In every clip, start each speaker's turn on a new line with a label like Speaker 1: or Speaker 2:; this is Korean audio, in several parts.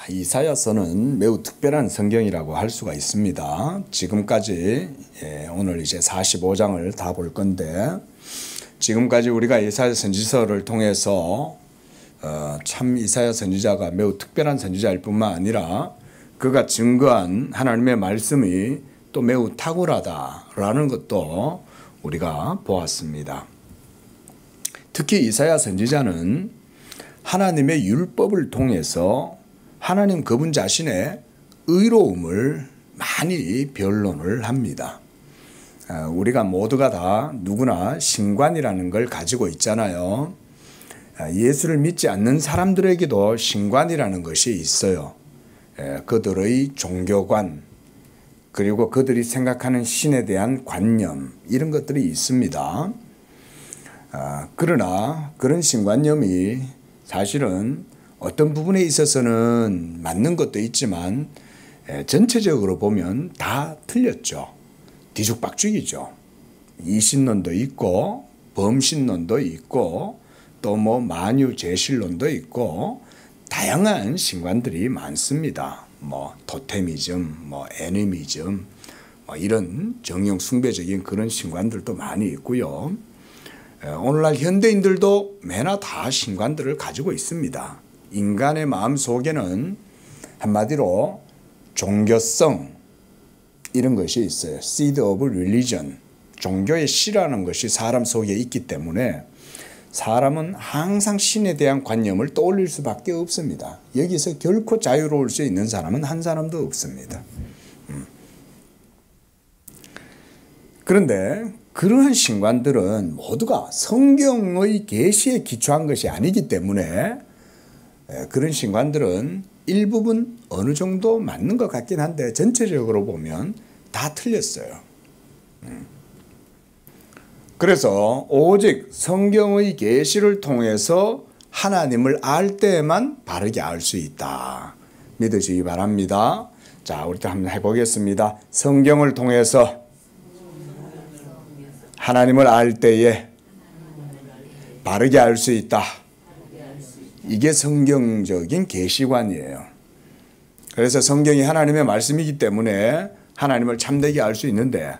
Speaker 1: 이사야서는 매우 특별한 성경이라고 할 수가 있습니다. 지금까지 오늘 이제 45장을 다 볼 건데, 지금까지 우리가 이사야 선지서를 통해서 참 이사야 선지자가 매우 특별한 선지자일 뿐만 아니라 그가 증거한 하나님의 말씀이 또 매우 탁월하다라는 것도 우리가 보았습니다. 특히 이사야 선지자는 하나님의 율법을 통해서 하나님 그분 자신의 의로움을 많이 변론을 합니다. 우리가 모두가 다 누구나 신관이라는 걸 가지고 있잖아요. 예수를 믿지 않는 사람들에게도 신관이라는 것이 있어요. 그들의 종교관, 그리고 그들이 생각하는 신에 대한 관념, 이런 것들이 있습니다. 그러나 그런 신관념이 사실은 어떤 부분에 있어서는 맞는 것도 있지만 전체적으로 보면 다 틀렸죠. 뒤죽박죽이죠. 이신론도 있고 범신론도 있고 또 만유제실론도 있고 다양한 신관들이 많습니다. 토테미즘, 애니미즘, 이런 정령 숭배적인 그런 신관들도 많이 있고요. 오늘날 현대인들도 매나 다 신관들을 가지고 있습니다. 인간의 마음 속에는 한마디로 종교성, 이런 것이 있어요. seed of religion, 종교의 씨라는 것이 사람 속에 있기 때문에 사람은 항상 신에 대한 관념을 떠올릴 수밖에 없습니다. 여기서 결코 자유로울 수 있는 사람은 한 사람도 없습니다. 그런데 그러한 신관들은 모두가 성경의 계시에 기초한 것이 아니기 때문에 그런 신관들은 일부분 어느 정도 맞는 것 같긴 한데 전체적으로 보면 다 틀렸어요. 그래서 오직 성경의 계시를 통해서 하나님을 알 때에만 바르게 알 수 있다. 믿으시기 바랍니다. 자, 우리 또 한번 해보겠습니다. 성경을 통해서 하나님을 알 때에 바르게 알 수 있다. 이게 성경적인 계시관이에요. 그래서 성경이 하나님의 말씀이기 때문에 하나님을 참되게 알 수 있는데,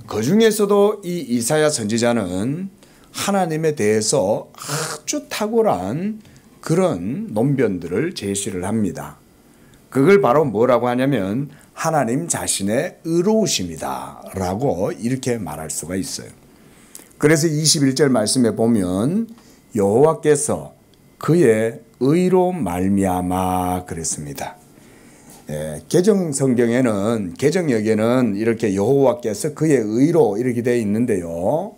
Speaker 1: 그 중에서도 이 이사야 선지자는 하나님에 대해서 아주 탁월한 그런 논변들을 제시를 합니다. 그걸 바로 뭐라고 하냐면 하나님 자신의 의로우심이다 라고 이렇게 말할 수가 있어요. 그래서 21절 말씀에 보면 여호와께서 그의 의로 말미암아 그랬습니다. 개정 성경에는, 개정역에는 이렇게 여호와께서 그의 의로 이렇게 되어 있는데요.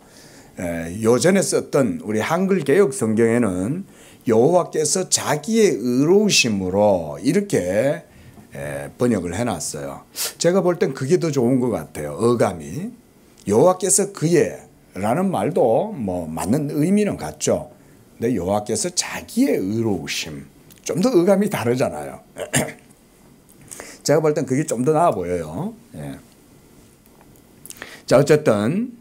Speaker 1: 요전에 썼던 우리 한글 개역 성경에는 여호와께서 자기의 의로우심으로 이렇게 번역을 해놨어요. 제가 볼 땐 그게 더 좋은 것 같아요. 어감이. 여호와께서 그의 라는 말도 맞는 의미는 같죠. 근데 여호와께서 자기의 의로우심, 좀 더 어감이 다르잖아요. 제가 볼 땐 그게 좀 더 나아 보여요. 자, 어쨌든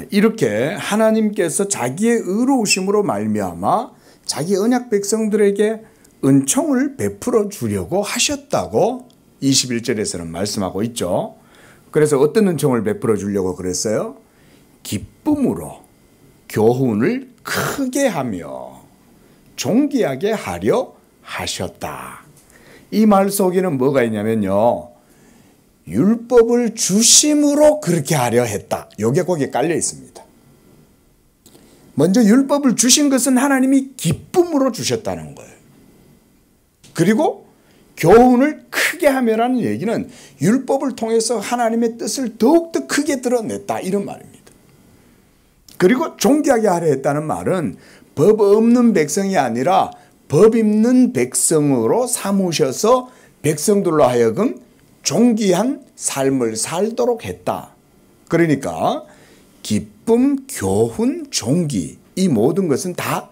Speaker 1: 이렇게 하나님께서 자기의 의로우심으로 말미암아 자기 언약 백성들에게 은총을 베풀어 주려고 하셨다고 21절에서는 말씀하고 있죠. 그래서 어떤 은총을 베풀어 주려고 그랬어요? 기쁨으로 교훈을 크게 하며 존귀하게 하려 하셨다. 이 말 속에는 뭐가 있냐면요, 율법을 주심으로 그렇게 하려 했다. 요게 거기에 깔려 있습니다. 먼저 율법을 주신 것은 하나님이 기쁨으로 주셨다는 거예요. 그리고 교훈을 크게 하며라는 얘기는 율법을 통해서 하나님의 뜻을 더욱더 크게 드러냈다, 이런 말입니다. 그리고 존귀하게 하려 했다는 말은 법 없는 백성이 아니라 법 있는 백성으로 삼으셔서 백성들로 하여금 존귀한 삶을 살도록 했다. 그러니까 기쁨, 교훈, 존귀, 이 모든 것은 다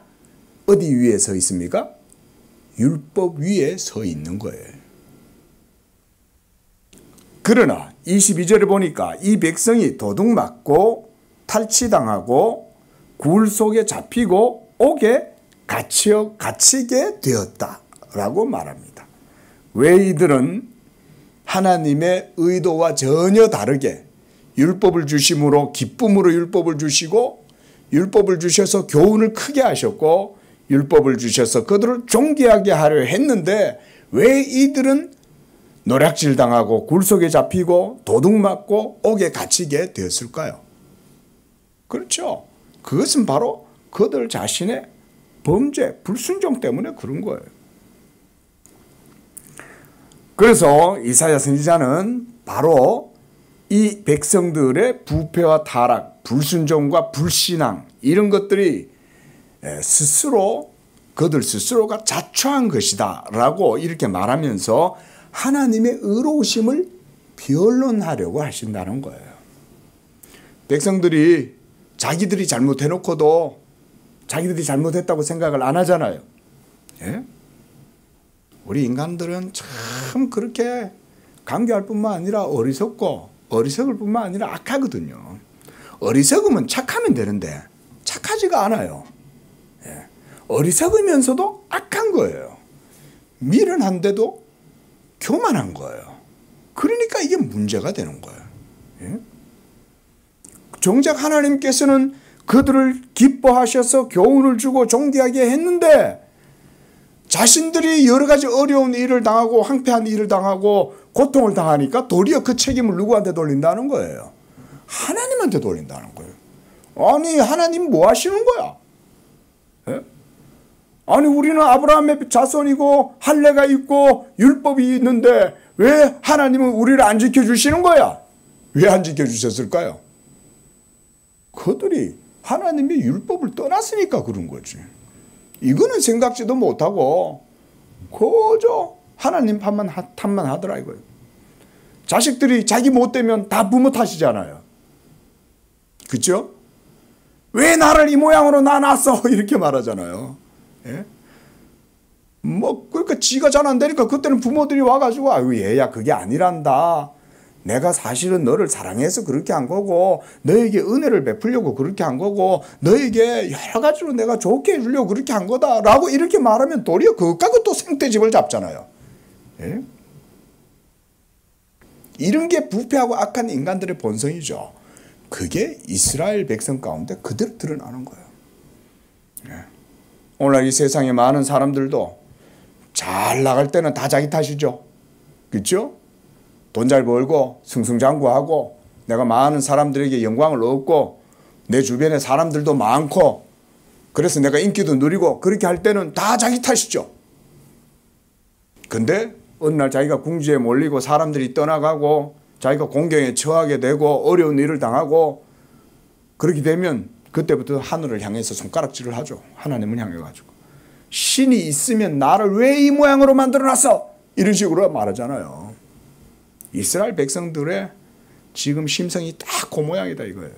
Speaker 1: 어디 위에 서 있습니까? 율법 위에 서 있는 거예요. 그러나 22절에 보니까 이 백성이 도둑맞고 탈취당하고 굴 속에 잡히고 옥에 갇히게 되었다라고 말합니다. 왜 이들은 하나님의 의도와 전혀 다르게 율법을 주심으로 기쁨으로 율법을 주시고 율법을 주셔서 교훈을 크게 하셨고 율법을 주셔서 그들을 존귀하게 하려 했는데 왜 이들은 노략질 당하고 굴속에 잡히고 도둑맞고 옥에 갇히게 되었을까요? 그렇죠. 그것은 바로 그들 자신의 범죄, 불순종 때문에 그런 거예요. 그래서 이사야 선지자는 바로 이 백성들의 부패와 타락, 불순종과 불신앙 이런 것들이 스스로 그들 스스로가 자초한 것이다 라고 이렇게 말하면서 하나님의 의로우심을 변론하려고 하신다는 거예요. 백성들이 자기들이 잘못해놓고도 자기들이 잘못했다고 생각을 안 하잖아요. 예? 우리 인간들은 참 그렇게 간교할 뿐만 아니라 어리석고 어리석을 뿐만 아니라 악하거든요. 어리석으면 착하면 되는데 착하지가 않아요. 예. 어리석으면서도 악한 거예요. 미련한데도 교만한 거예요. 그러니까 이게 문제가 되는 거예요. 예? 정작 하나님께서는 그들을 기뻐하셔서 교훈을 주고 존귀하게 했는데 자신들이 여러 가지 어려운 일을 당하고 황폐한 일을 당하고 고통을 당하니까 도리어 그 책임을 누구한테 돌린다는 거예요? 하나님한테 돌린다는 거예요. 아니 하나님 뭐 하시는 거야? 예? 아니 우리는 아브라함의 자손이고 할례가 있고 율법이 있는데 왜 하나님은 우리를 안 지켜주시는 거야? 왜 안 지켜주셨을까요? 그들이 하나님의 율법을 떠났으니까 그런 거지. 이거는 생각지도 못하고 그저 하나님 탓만 하더라 이거예요. 자식들이 자기 못되면 다 부모 탓이잖아요. 그렇죠? 왜 나를 이 모양으로 낳았어? 이렇게 말하잖아요. 예? 뭐 그러니까 지가 잘 안 되니까 그때는 부모들이 와가지고 아유 얘야 그게 아니란다. 내가 사실은 너를 사랑해서 그렇게 한 거고 너에게 은혜를 베풀려고 그렇게 한 거고 너에게 여러 가지로 내가 좋게 해주려고 그렇게 한 거다라고 이렇게 말하면 도리어 그것하고 또 생떼집을 잡잖아요. 예? 이런 게 부패하고 악한 인간들의 본성이죠. 그게 이스라엘 백성 가운데 그대로 드러나는 거예요. 예. 오늘날 이 세상에 많은 사람들도 잘 나갈 때는 다 자기 탓이죠. 그렇죠? 돈 잘 벌고 승승장구하고 내가 많은 사람들에게 영광을 얻고 내 주변에 사람들도 많고 그래서 내가 인기도 누리고 그렇게 할 때는 다 자기 탓이죠. 근데 어느 날 자기가 궁지에 몰리고 사람들이 떠나가고 자기가 공경에 처하게 되고 어려운 일을 당하고 그렇게 되면 그때부터 하늘을 향해서 손가락질을 하죠. 하나님을 향해가지고 신이 있으면 나를 왜 이 모양으로 만들어놨어? 이런 식으로 말하잖아요. 이스라엘 백성들의 지금 심성이 딱 그 모양이다 이거예요.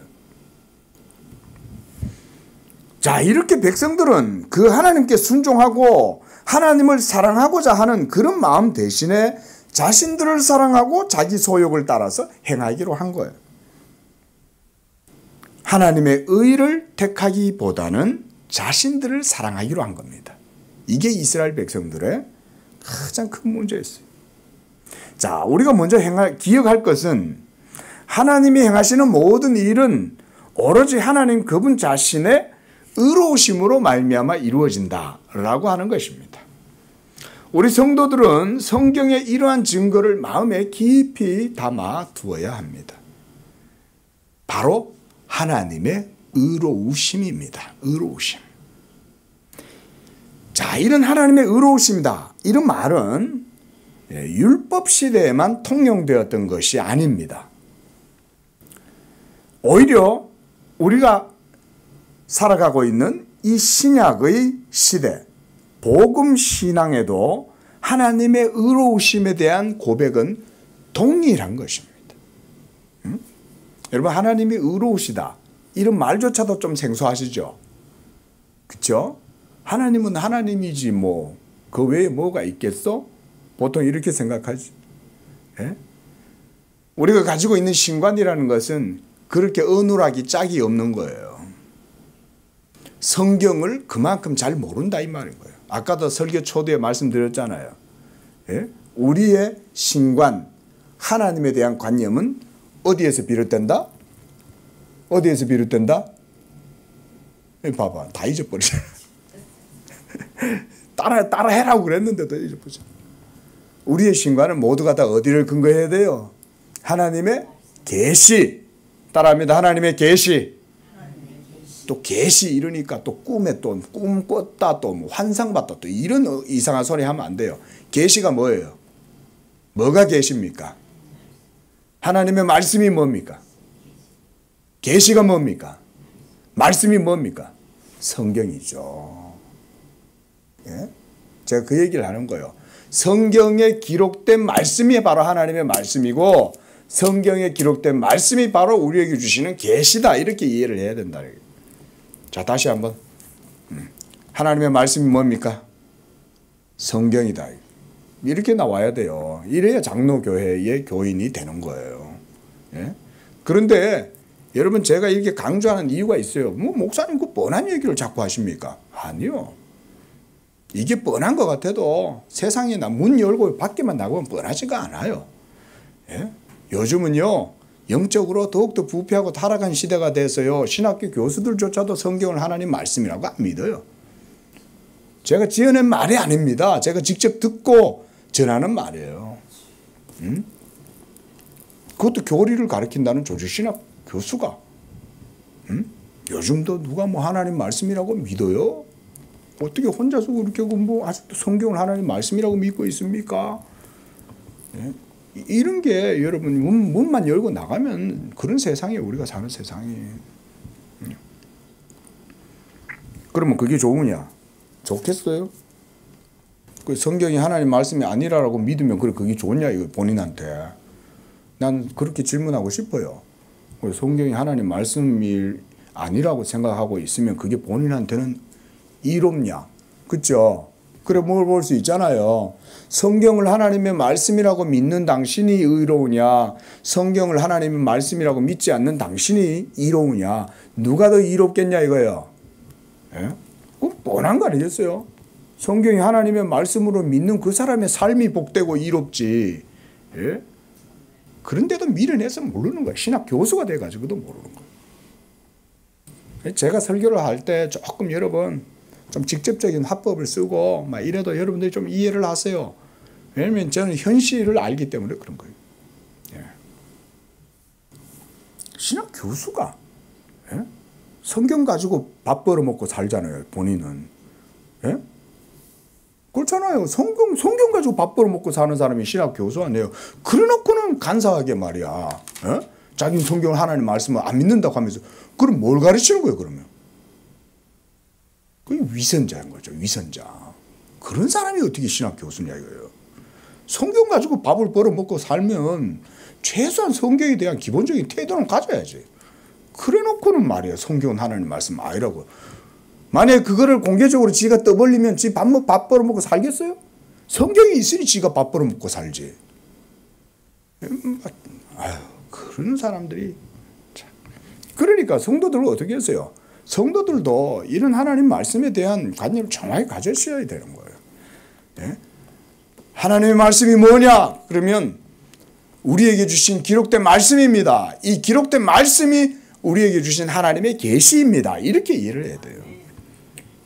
Speaker 1: 자, 이렇게 백성들은 그 하나님께 순종하고 하나님을 사랑하고자 하는 그런 마음 대신에 자신들을 사랑하고 자기 소욕을 따라서 행하기로 한 거예요. 하나님의 의를 택하기보다는 자신들을 사랑하기로 한 겁니다. 이게 이스라엘 백성들의 가장 큰 문제였어요. 자, 우리가 먼저 기억할 것은 하나님이 행하시는 모든 일은 오로지 하나님 그분 자신의 의로우심으로 말미암아 이루어진다라고 하는 것입니다. 우리 성도들은 성경의 이러한 증거를 마음에 깊이 담아 두어야 합니다. 바로 하나님의 의로우심입니다. 의로우심. 자, 이런 하나님의 의로우심이다. 이런 말은 율법 시대에만 통용되었던 것이 아닙니다. 오히려 우리가 살아가고 있는 이 신약의 시대, 복음 신앙에도 하나님의 의로우심에 대한 고백은 동일한 것입니다. 여러분, 하나님이 의로우시다. 이런 말조차도 좀 생소하시죠? 그렇죠? 하나님은 하나님이지 뭐 그 외에 뭐가 있겠어? 보통 이렇게 생각하지. 예? 우리가 가지고 있는 신관이라는 것은 그렇게 어눌하기 짝이 없는 거예요. 성경을 그만큼 잘 모른다 이 말인 거예요. 아까도 설교 초대에 말씀드렸잖아요. 예? 우리의 신관, 하나님에 대한 관념은 어디에서 비롯된다? 어디에서 비롯된다? 봐봐, 다 잊어버리잖아. 따라 해라고 그랬는데도 잊어버리잖아. 우리의 신관은 모두가 다 어디를 근거해야 돼요? 하나님의 계시. 따라합니다. 하나님의 계시. 또 계시 이러니까 또 꿈에 또 꿈 꿨다 또 뭐 환상 봤다 또 이런 이상한 소리 하면 안 돼요. 계시가 뭐예요? 뭐가 계시입니까? 하나님의 말씀이 뭡니까? 계시가 뭡니까? 말씀이 뭡니까? 성경이죠. 예? 제가 그 얘기를 하는 거예요. 성경에 기록된 말씀이 바로 하나님의 말씀이고 성경에 기록된 말씀이 바로 우리에게 주시는 계시다. 이렇게 이해를 해야 된다. 자, 다시 한번. 하나님의 말씀이 뭡니까? 성경이다. 이렇게 나와야 돼요. 이래야 장로교회의 교인이 되는 거예요. 예? 그런데 여러분 제가 이렇게 강조하는 이유가 있어요. 뭐 목사님 그 뻔한 얘기를 자꾸 하십니까? 아니요. 이게 뻔한 것 같아도 세상에 문 열고 밖에만 나가면 뻔하지가 않아요. 예? 요즘은요. 영적으로 더욱더 부패하고 타락한 시대가 돼서요. 신학교 교수들조차도 성경을 하나님 말씀이라고 안 믿어요. 제가 지어낸 말이 아닙니다. 제가 직접 듣고 전하는 말이에요. 그것도 교리를 가르친다는 조직신학 교수가. 요즘도 누가 뭐 하나님 말씀이라고 믿어요? 어떻게 혼자서 그렇게 뭐 아직도 성경을 하나님 말씀이라고 믿고 있습니까? 예? 이런 게 여러분 문만 열고 나가면 그런 세상에 우리가 사는 세상이에요. 그러면 그게 좋으냐? 좋겠어요? 그 성경이 하나님 말씀이 아니라고 믿으면 그게 좋냐 이거 본인한테. 난 그렇게 질문하고 싶어요. 성경이 하나님 말씀이 아니라고 생각하고 있으면 그게 본인한테는 이롭냐? 그렇죠? 그래 뭘 볼 수 있잖아요. 성경을 하나님의 말씀이라고 믿는 당신이 의로우냐? 성경을 하나님의 말씀이라고 믿지 않는 당신이 이로우냐? 누가 더 이롭겠냐 이거예요. 예? 그건 뻔한 거 아니겠어요? 성경이 하나님의 말씀으로 믿는 그 사람의 삶이 복되고 이롭지. 예? 그런데도 미련해서 모르는 거예요. 신학 교수가 돼가지고도 모르는 거예요. 제가 설교를 할 때 조금 여러분 좀 직접적인 화법을 쓰고 막 이래도 여러분들이 좀 이해를 하세요. 왜냐하면 저는 현실을 알기 때문에 그런 거예요. 예. 신학 교수가 예? 성경 가지고 밥 벌어먹고 살잖아요. 본인은. 예? 그렇잖아요. 성경 가지고 밥 벌어먹고 사는 사람이 신학 교수 아니에요. 그래놓고는 간사하게 말이야. 예? 자기는 성경을 하나님 말씀을 안 믿는다고 하면서 그럼 뭘 가르치는 거예요 그러면? 그게 위선자인 거죠. 위선자. 그런 사람이 어떻게 신학 교수냐 이거예요. 성경 가지고 밥을 벌어먹고 살면 최소한 성경에 대한 기본적인 태도는 가져야지. 그래놓고는 말이야 성경은 하나님 말씀 아니라고. 만약에 그거를 공개적으로 지가 떠벌리면 지 밥 벌어먹고 살겠어요? 성경이 있으니 지가 밥 벌어먹고 살지. 아유, 그런 사람들이. 그러니까 성도들은 어떻게 했어요? 성도들도 이런 하나님 말씀에 대한 관념을 정확히 가졌어야 되는 거예요. 예? 하나님의 말씀이 뭐냐? 그러면 우리에게 주신 기록된 말씀입니다. 이 기록된 말씀이 우리에게 주신 하나님의 계시입니다. 이렇게 이해를 해야 돼요.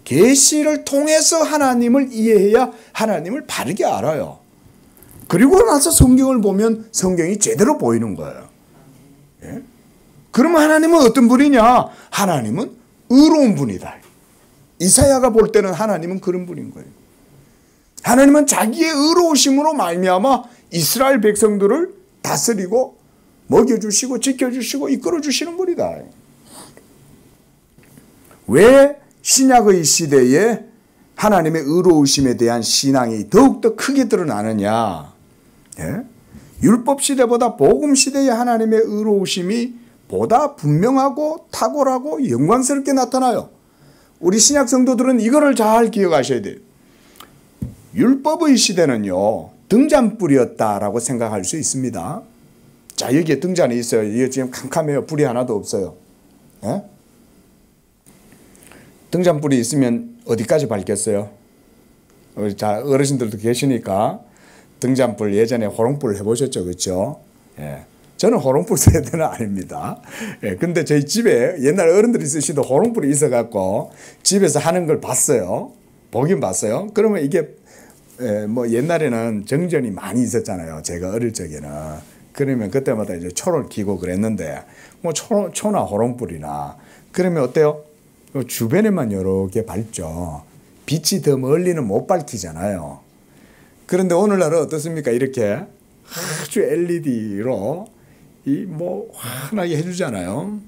Speaker 1: 계시를 통해서 하나님을 이해해야 하나님을 바르게 알아요. 그리고 나서 성경을 보면 성경이 제대로 보이는 거예요. 예? 그러면 하나님은 어떤 분이냐? 하나님은 의로운 분이다. 이사야가 볼 때는 하나님은 그런 분인 거예요. 하나님은 자기의 의로우심으로 말미암아 이스라엘 백성들을 다스리고 먹여주시고 지켜주시고 이끌어주시는 분이다. 왜 신약의 시대에 하나님의 의로우심에 대한 신앙이 더욱더 크게 드러나느냐? 예? 율법 시대보다 복음 시대의 하나님의 의로우심이 보다 분명하고 탁월하고 영광스럽게 나타나요. 우리 신약 성도들은 이거를 잘 기억하셔야 돼요. 율법의 시대는요. 등잔불이었다라고 생각할 수 있습니다. 자, 여기에 등잔이 있어요. 이게 지금 캄캄해요. 불이 하나도 없어요. 예? 등잔불이 있으면 어디까지 밝겠어요? 자, 어르신들도 계시니까 등잔불 예전에 호롱불 해보셨죠, 그렇죠? 예. 저는 호롱불 세대는 아닙니다. 예. 근데 저희 집에 옛날 어른들이 쓰시던 호롱불이 있어갖고 집에서 하는 걸 봤어요. 보긴 봤어요. 그러면 이게 뭐 옛날에는 정전이 많이 있었잖아요. 제가 어릴 적에는. 그러면 그때마다 이제 초를 켜고 그랬는데 뭐 초나 호롱불이나 그러면 어때요? 주변에만 여러 개 밝죠. 빛이 더 멀리는 못 밝히잖아요. 그런데 오늘날은 어떻습니까? 이렇게 아주 LED로 뭐 환하게 해주잖아요.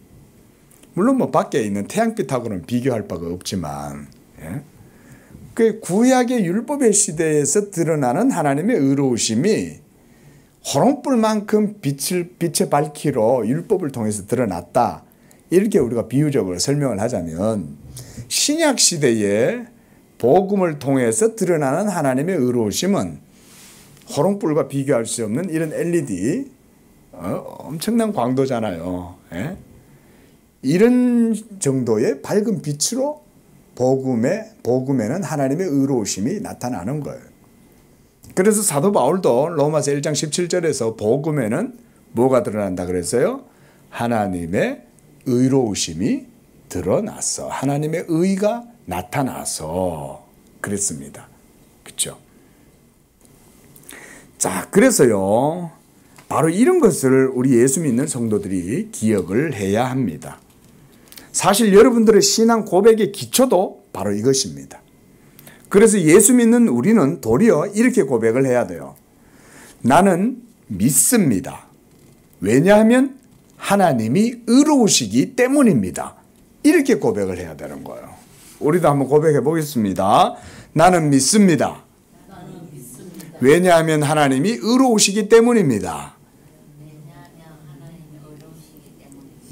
Speaker 1: 물론 뭐 밖에 있는 태양빛하고는 비교할 바가 없지만, 예? 그 구약의 율법의 시대에서 드러나는 하나님의 의로우심이 호롱불만큼 빛의 밝기로 율법을 통해서 드러났다. 이렇게 우리가 비유적으로 설명을 하자면 신약 시대에 복음을 통해서 드러나는 하나님의 의로우심은 호롱불과 비교할 수 없는 이런 LED 엄청난 광도잖아요. 예? 이런 정도의 밝은 빛으로 복음에는 하나님의 의로우심이 나타나는 거예요. 그래서 사도 바울도 로마서 1장 17절에서 복음에는 뭐가 드러난다 그랬어요? 하나님의 의로우심이 드러났어. 하나님의 의가 나타나서 그랬습니다. 그렇죠? 자, 그래서요. 바로 이런 것을 우리 예수 믿는 성도들이 기억을 해야 합니다. 사실 여러분들의 신앙 고백의 기초도 바로 이것입니다. 그래서 예수 믿는 우리는 도리어 이렇게 고백을 해야 돼요. 나는 믿습니다. 왜냐하면 하나님이 의로우시기 때문입니다. 이렇게 고백을 해야 되는 거예요. 우리도 한번 고백해 보겠습니다. 나는 믿습니다. 왜냐하면 하나님이 의로우시기 때문입니다.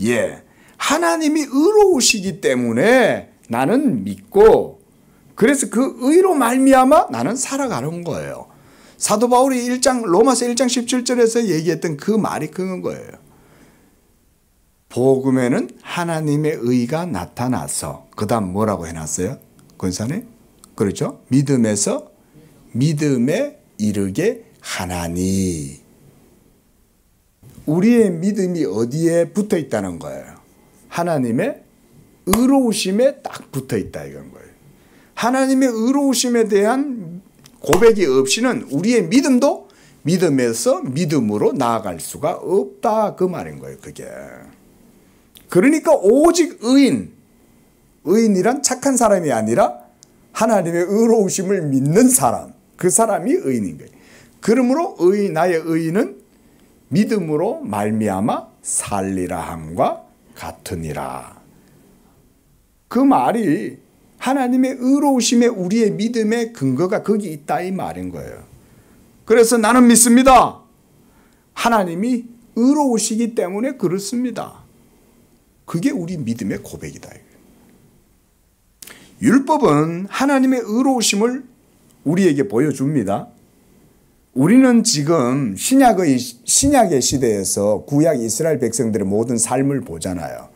Speaker 1: 예, 하나님이 의로우시기 때문에 나는 믿고 그래서 그 의로 말미암아 나는 살아가는 거예요. 사도 바울이 로마서 1장 17절에서 얘기했던 그 말이 그런 거예요. 복음에는 하나님의 의가 나타나서 그 다음 뭐라고 해놨어요? 권사님? 그렇죠? 믿음에서 믿음에 이르게 하나니. 우리의 믿음이 어디에 붙어 있다는 거예요? 하나님의 의로우심에 딱 붙어 있다 이건 거예요. 하나님의 의로우심에 대한 고백이 없이는 우리의 믿음도 믿음에서 믿음으로 나아갈 수가 없다 그 말인 거예요. 그게. 그러니까 오직 의인이란 착한 사람이 아니라 하나님의 의로우심을 믿는 사람, 그 사람이 의인인 거예요. 그러므로 나의 의인은 믿음으로 말미암아 살리라 함과 같으니라. 그 말이 하나님의 의로우심에 우리의 믿음의 근거가 거기 있다 이 말인 거예요. 그래서 나는 믿습니다. 하나님이 의로우시기 때문에 그렇습니다. 그게 우리 믿음의 고백이다. 율법은 하나님의 의로우심을 우리에게 보여줍니다. 우리는 지금 신약의 시대에서 구약 이스라엘 백성들의 모든 삶을 보잖아요.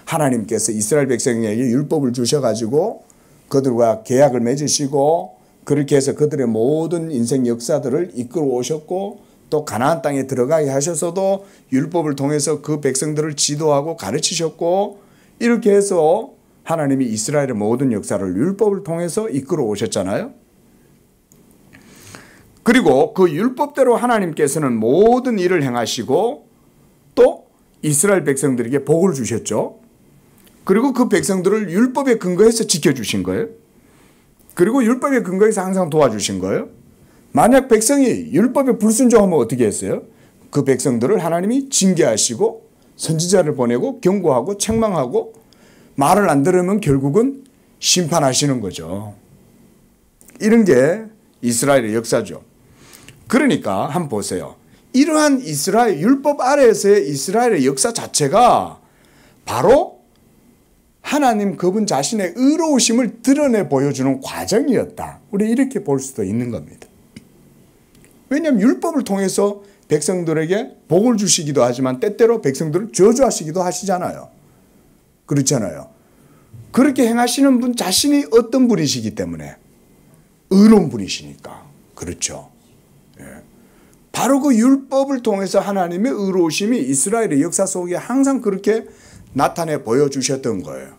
Speaker 1: 하나님께서 이스라엘 백성에게 율법을 주셔가지고 그들과 계약을 맺으시고 그렇게 해서 그들의 모든 인생 역사들을 이끌어 오셨고 또 가나안 땅에 들어가게 하셔서도 율법을 통해서 그 백성들을 지도하고 가르치셨고 이렇게 해서 하나님이 이스라엘의 모든 역사를 율법을 통해서 이끌어 오셨잖아요. 그리고 그 율법대로 하나님께서는 모든 일을 행하시고 또 이스라엘 백성들에게 복을 주셨죠. 그리고 그 백성들을 율법에 근거해서 지켜주신 거예요. 그리고 율법에 근거해서 항상 도와주신 거예요. 만약 백성이 율법에 불순종하면 어떻게 했어요? 그 백성들을 하나님이 징계하시고 선지자를 보내고 경고하고 책망하고 말을 안 들으면 결국은 심판하시는 거죠. 이런 게 이스라엘의 역사죠. 그러니까 한번 보세요. 이러한 이스라엘 율법 아래에서의 이스라엘의 역사 자체가 바로 하나님 그분 자신의 의로우심을 드러내 보여주는 과정이었다. 우리 이렇게 볼 수도 있는 겁니다. 왜냐하면 율법을 통해서 백성들에게 복을 주시기도 하지만 때때로 백성들을 저주하시기도 하시잖아요. 그렇잖아요. 그렇게 행하시는 분 자신이 어떤 분이시기 때문에 의로운 분이시니까. 그렇죠. 예. 바로 그 율법을 통해서 하나님의 의로우심이 이스라엘의 역사 속에 항상 그렇게 나타내 보여주셨던 거예요.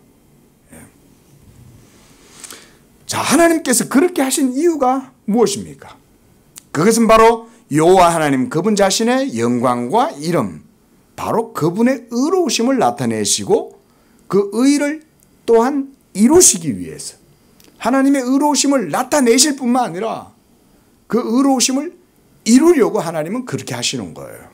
Speaker 1: 자, 하나님께서 그렇게 하신 이유가 무엇입니까? 그것은 바로 여호와 하나님 그분 자신의 영광과 이름, 바로 그분의 의로우심을 나타내시고 그 의를 또한 이루시기 위해서 하나님의 의로우심을 나타내실 뿐만 아니라 그 의로우심을 이루려고 하나님은 그렇게 하시는 거예요.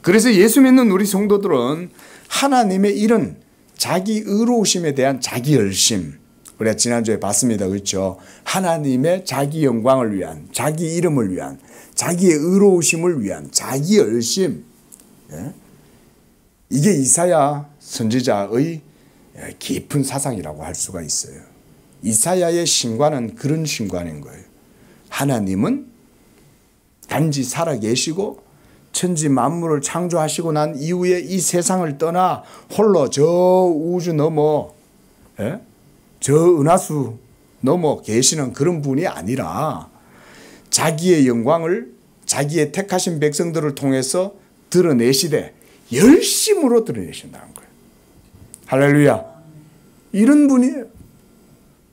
Speaker 1: 그래서 예수 믿는 우리 성도들은 하나님의 이런 자기 의로우심에 대한 자기 열심, 우리가 지난주에 봤습니다. 그렇죠? 하나님의 자기 영광을 위한, 자기 이름을 위한, 자기의 의로우심을 위한 자기 열심. 이게 이사야 선지자의 깊은 사상이라고 할 수가 있어요. 이사야의 신관은 그런 신관인 거예요. 하나님은 단지 살아계시고 천지 만물을 창조하시고 난 이후에 이 세상을 떠나 홀로 저 우주 넘어, 저 은하수 넘어 계시는 그런 분이 아니라 자기의 영광을 자기의 택하신 백성들을 통해서 드러내시되 열심으로 드러내신다는 거예요. 할렐루야. 이런 분이에요.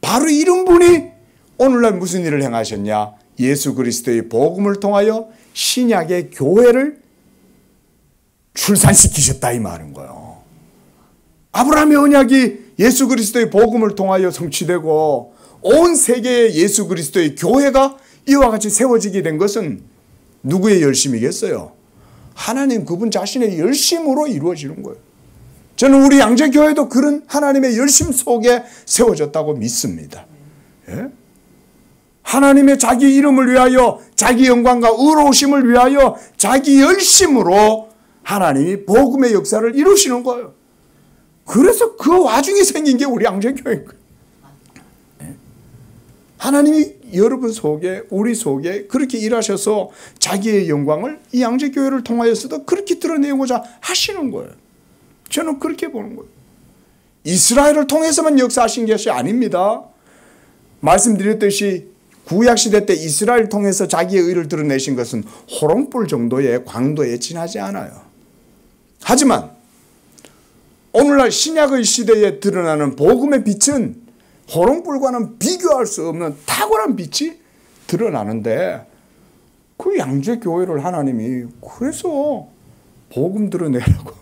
Speaker 1: 바로 이런 분이 오늘날 무슨 일을 행하셨냐? 예수 그리스도의 복음을 통하여 신약의 교회를 출산시키셨다 이 말인 거예요. 아브라함의 언약이 예수 그리스도의 복음을 통하여 성취되고 온 세계에 예수 그리스도의 교회가 이와 같이 세워지게 된 것은 누구의 열심이겠어요? 하나님 그분 자신의 열심으로 이루어지는 거예요. 저는 우리 양재교회도 그런 하나님의 열심 속에 세워졌다고 믿습니다. 예? 하나님의 자기 이름을 위하여 자기 영광과 의로우심을 위하여 자기 열심으로 하나님이 복음의 역사를 이루시는 거예요. 그래서 그 와중에 생긴 게 우리 양재교회인 거예요. 하나님이 여러분 속에 우리 속에 그렇게 일하셔서 자기의 영광을 이 양재교회를 통하여서도 그렇게 드러내고자 하시는 거예요. 저는 그렇게 보는 거예요. 이스라엘을 통해서만 역사하신 것이 아닙니다. 말씀드렸듯이 구약시대 때 이스라엘을 통해서 자기의 의를 드러내신 것은 호롱불 정도의 광도에 지나지 않아요. 하지만 오늘날 신약의 시대에 드러나는 복음의 빛은 호롱불과는 비교할 수 없는 탁월한 빛이 드러나는데 그 양재교회를 하나님이 그래서 복음 드러내라고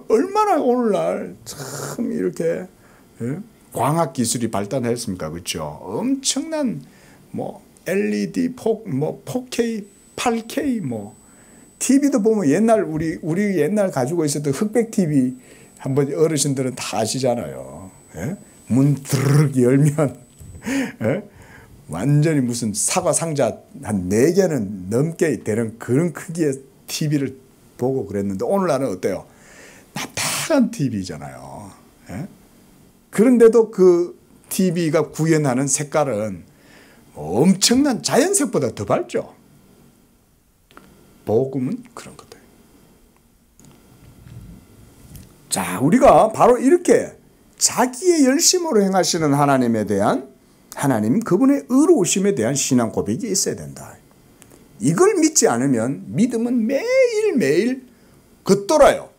Speaker 1: 얼마나 오늘날 참 이렇게 광학 기술이 발달했습니까? 그렇죠? 엄청난 LED, 4K, 8K TV도 보면 옛날 우리 옛날 가지고 있었던 흑백 TV 한번 어르신들은 다 아시잖아요. 예? 문 드르륵 열면 완전히 무슨 사과 상자 한 4개는 넘게 되는 그런 크기의 TV를 보고 그랬는데 오늘날은 어때요? 납작한 TV잖아요. 예? 그런데도 그 TV가 구현하는 색깔은 엄청난 자연색보다 더 밝죠. 복음은 그런 거다. 자, 우리가 바로 이렇게 자기의 열심으로 행하시는 하나님에 대한 하나님 그분의 의로우심에 대한 신앙 고백이 있어야 된다. 이걸 믿지 않으면 믿음은 매일매일 겉돌아요.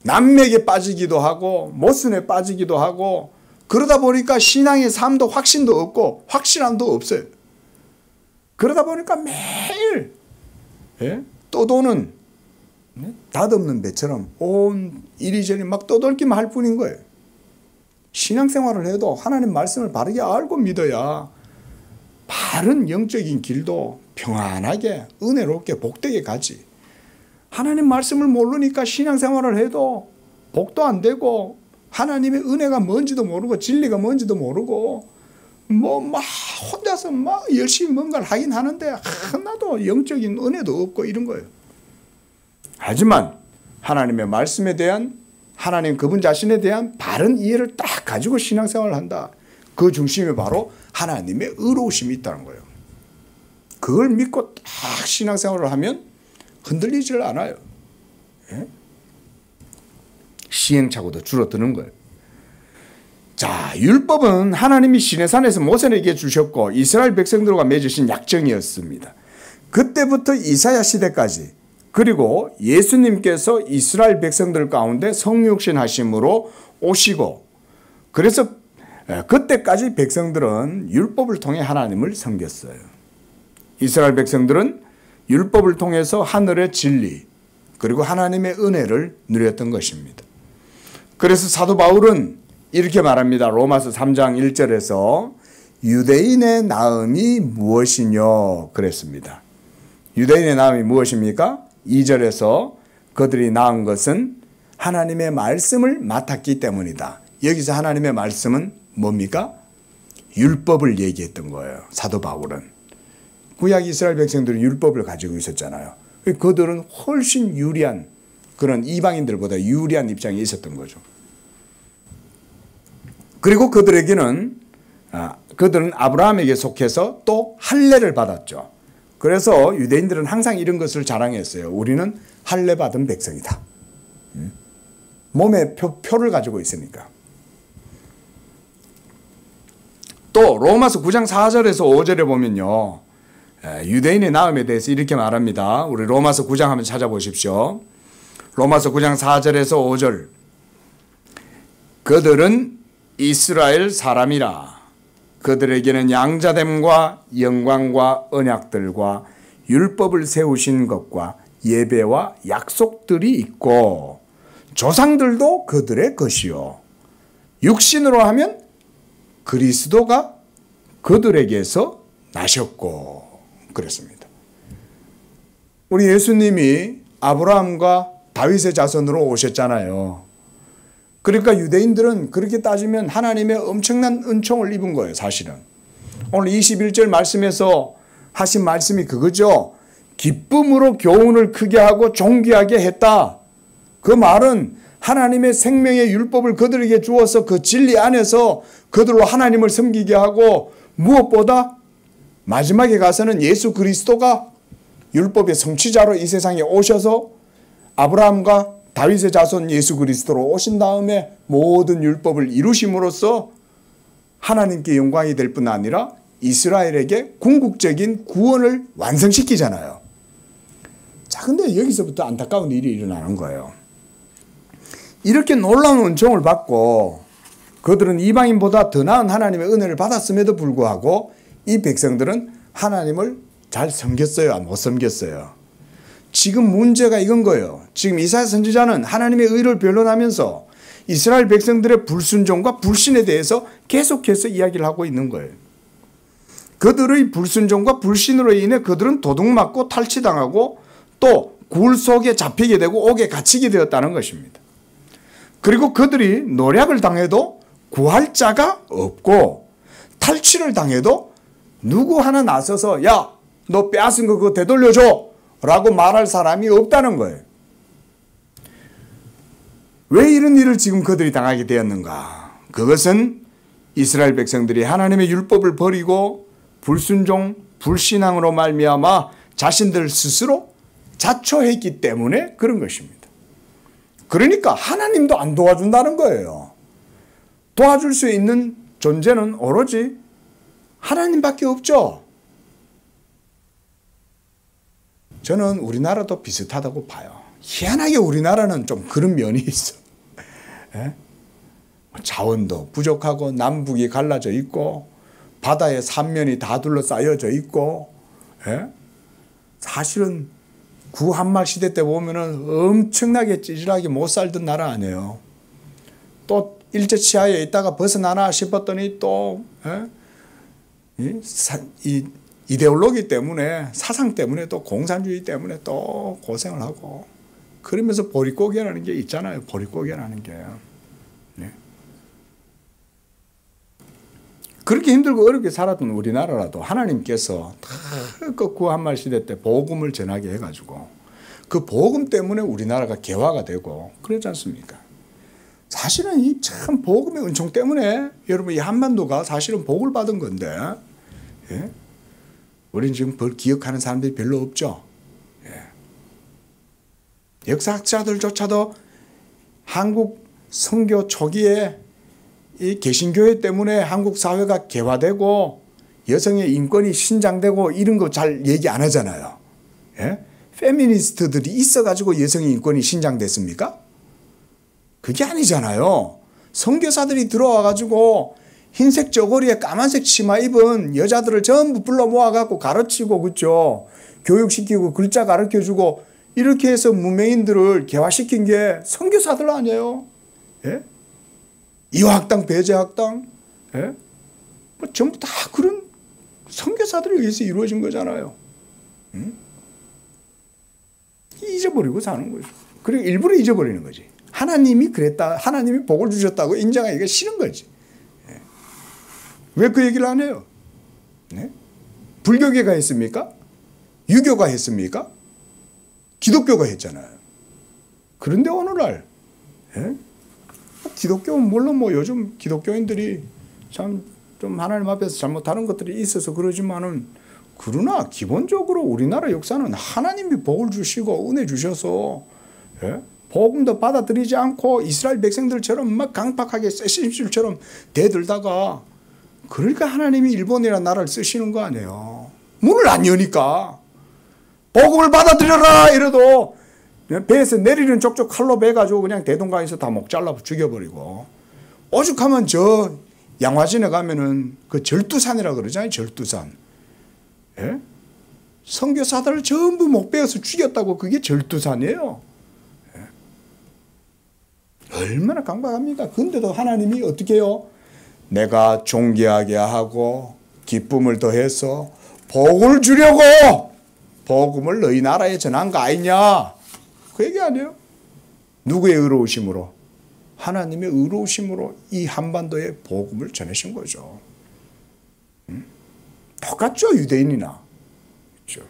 Speaker 1: 남맥에 빠지기도 하고 모순에 빠지기도 하고 그러다 보니까 신앙의 삶도 확신도 없고 확실함도 없어요. 그러다 보니까 매일 떠도는 닷없는 배처럼 온 이리저리 막 떠돌기만 할 뿐인 거예요. 신앙생활을 해도 하나님 말씀을 바르게 알고 믿어야 바른 영적인 길도 평안하게 은혜롭게 복되게 가지. 하나님 말씀을 모르니까 신앙생활을 해도 복도 안 되고 하나님의 은혜가 뭔지도 모르고 진리가 뭔지도 모르고 막 혼자서 막 열심히 뭔가를 하긴 하는데 하나도 영적인 은혜도 없고 이런 거예요. 하지만 하나님의 말씀에 대한 하나님 그분 자신에 대한 바른 이해를 딱 가지고 신앙생활을 한다. 그 중심에 바로 하나님의 의로우심이 있다는 거예요. 그걸 믿고 딱 신앙생활을 하면 흔들리질 않아요. 예? 시행착오도 줄어드는 거예요. 자, 율법은 하나님이 시내산에서 모세에게 주셨고 이스라엘 백성들과 맺으신 약정이었습니다. 그때부터 이사야 시대까지, 그리고 예수님께서 이스라엘 백성들 가운데 성육신 하심으로 오시고, 그래서 그때까지 백성들은 율법을 통해 하나님을 섬겼어요. 이스라엘 백성들은 율법을 통해서 하늘의 진리 그리고 하나님의 은혜를 누렸던 것입니다. 그래서 사도 바울은 이렇게 말합니다. 로마서 3장 1절에서 유대인의 나음이 무엇이뇨 그랬습니다. 유대인의 나음이 무엇입니까? 2절에서 그들이 낳은 것은 하나님의 말씀을 맡았기 때문이다. 여기서 하나님의 말씀은 뭡니까? 율법을 얘기했던 거예요. 사도 바울은. 구약 이스라엘 백성들은 율법을 가지고 있었잖아요. 그들은 훨씬 유리한, 그런 이방인들보다 유리한 입장에 있었던 거죠. 그리고 그들은 아브라함에게 속해서 또 할례를 받았죠. 그래서 유대인들은 항상 이런 것을 자랑했어요. 우리는 할례 받은 백성이다. 몸에 표를 가지고 있으니까. 또 로마서 9장 4절에서 5절에 보면요, 유대인의 나음에 대해서 이렇게 말합니다. 우리 로마서 9장 한번 찾아보십시오. 로마서 9장 4절에서 5절. 그들은 이스라엘 사람이라. 그들에게는 양자됨과 영광과 언약들과 율법을 세우신 것과 예배와 약속들이 있고 조상들도 그들의 것이요. 육신으로 하면 그리스도가 그들에게서 나셨고 그랬습니다. 우리 예수님이 아브라함과 다윗의 자손으로 오셨잖아요. 그러니까 유대인들은 그렇게 따지면 하나님의 엄청난 은총을 입은 거예요, 사실은. 오늘 21절 말씀에서 하신 말씀이 그거죠. 기쁨으로 교훈을 크게 하고 존귀하게 했다. 그 말은 하나님의 생명의 율법을 그들에게 주어서 그 진리 안에서 그들로 하나님을 섬기게 하고, 무엇보다 마지막에 가서는 예수 그리스도가 율법의 성취자로 이 세상에 오셔서 아브라함과 다윗의 자손 예수 그리스도로 오신 다음에 모든 율법을 이루심으로써 하나님께 영광이 될 뿐 아니라 이스라엘에게 궁극적인 구원을 완성시키잖아요. 자, 근데 여기서부터 안타까운 일이 일어나는 거예요. 이렇게 놀라운 은총을 받고 그들은 이방인보다 더 나은 하나님의 은혜를 받았음에도 불구하고 이 백성들은 하나님을 잘 섬겼어요? 못 섬겼어요? 지금 문제가 이건 거예요. 지금 이사야 선지자는 하나님의 의를 변론하면서 이스라엘 백성들의 불순종과 불신에 대해서 계속해서 이야기를 하고 있는 거예요. 그들의 불순종과 불신으로 인해 그들은 도둑맞고 탈취당하고 또 굴 속에 잡히게 되고 옥에 갇히게 되었다는 것입니다. 그리고 그들이 노략을 당해도 구할 자가 없고 탈취를 당해도 누구 하나 나서서 야, 너 빼앗은 거 그거 되돌려줘 라고 말할 사람이 없다는 거예요. 왜 이런 일을 지금 그들이 당하게 되었는가? 그것은 이스라엘 백성들이 하나님의 율법을 버리고 불순종, 불신앙으로 말미암아 자신들 스스로 자초했기 때문에 그런 것입니다. 그러니까 하나님도 안 도와준다는 거예요. 도와줄 수 있는 존재는 오로지 하나님밖에 없죠. 저는 우리나라도 비슷하다고 봐요. 희한하게 우리나라는 좀 그런 면이 있어. 자원도 부족하고 남북이 갈라져 있고 바다에 삼면이 다 둘러싸여져 있고, 사실은 구한말 시대 때 보면은 엄청나게 찌질하게 못 살던 나라 아니에요. 또 일제 치하에 있다가 벗어나나 싶었더니 또 이 이데올로기 때문에, 사상 때문에, 또 공산주의 때문에 또 고생을 하고, 그러면서 보릿고개라는 게 있잖아요. 보릿고개라는 게. 네. 그렇게 힘들고 어렵게 살았던 우리나라라도 하나님께서 그 구한말 시대 때 복음을 전하게 해가지고 그 복음 때문에 우리나라가 개화가 되고 그러지 않습니까? 사실은 이 참 복음의 은총 때문에 여러분 이 한반도가 사실은 복을 받은 건데, 예? 우리는 지금 그걸 기억하는 사람들이 별로 없죠. 예. 역사학자들조차도 한국 선교 초기에 이 개신교회 때문에 한국 사회가 개화되고 여성의 인권이 신장되고 이런 거 잘 얘기 안 하잖아요. 예? 페미니스트들이 있어가지고 여성의 인권이 신장됐습니까? 그게 아니잖아요. 선교사들이 들어와가지고 흰색 저고리에 까만색 치마 입은 여자들을 전부 불러 모아갖고 가르치고, 그죠? 교육시키고 글자 가르쳐주고 이렇게 해서 무명인들을 개화시킨 게 선교사들 아니에요? 예? 이화학당, 배제학당, 예? 뭐 전부 다 그런 선교사들에 의해서 이루어진 거잖아요. 응? 잊어버리고 사는 거죠. 그리고 일부러 잊어버리는 거지. 하나님이 그랬다, 하나님이 복을 주셨다고 인정하기가 싫은 거지. 예. 왜 그 얘기를 안 해요? 네? 불교계가 했습니까? 유교가 했습니까? 기독교가 했잖아요. 그런데 오늘날 예? 기독교는 물론 뭐 요즘 기독교인들이 참 좀 하나님 앞에서 잘못하는 것들이 있어서 그러지만은, 그러나 기본적으로 우리나라 역사는 하나님이 복을 주시고 은혜 주셔서 예? 복음도 받아들이지 않고 이스라엘 백성들처럼 막 강팍하게 세신줄처럼 대들다가, 그러니까 하나님이 일본이라는 나라를 쓰시는 거 아니에요. 문을 안 여니까. 복음을 받아들여라 이래도 배에서 내리는 족족 칼로 베가지고 그냥 대동강에서 다 목 잘라 죽여버리고, 오죽하면 저 양화진에 가면은 그 절두산이라고 그러잖아요. 절두산. 예? 선교사들을 전부 목 베어서 죽였다고 그게 절두산이에요. 예? 얼마나 강박합니까? 근데도 하나님이 어떻게 해요? 내가 존귀하게 하고 기쁨을 더해서 복을 주려고 복음을 너희 나라에 전한 거 아니냐? 그 얘기 아니에요? 누구의 의로우심으로? 하나님의 의로우심으로 이 한반도에 복음을 전하신 거죠. 똑같죠, 유대인이나. 그렇죠.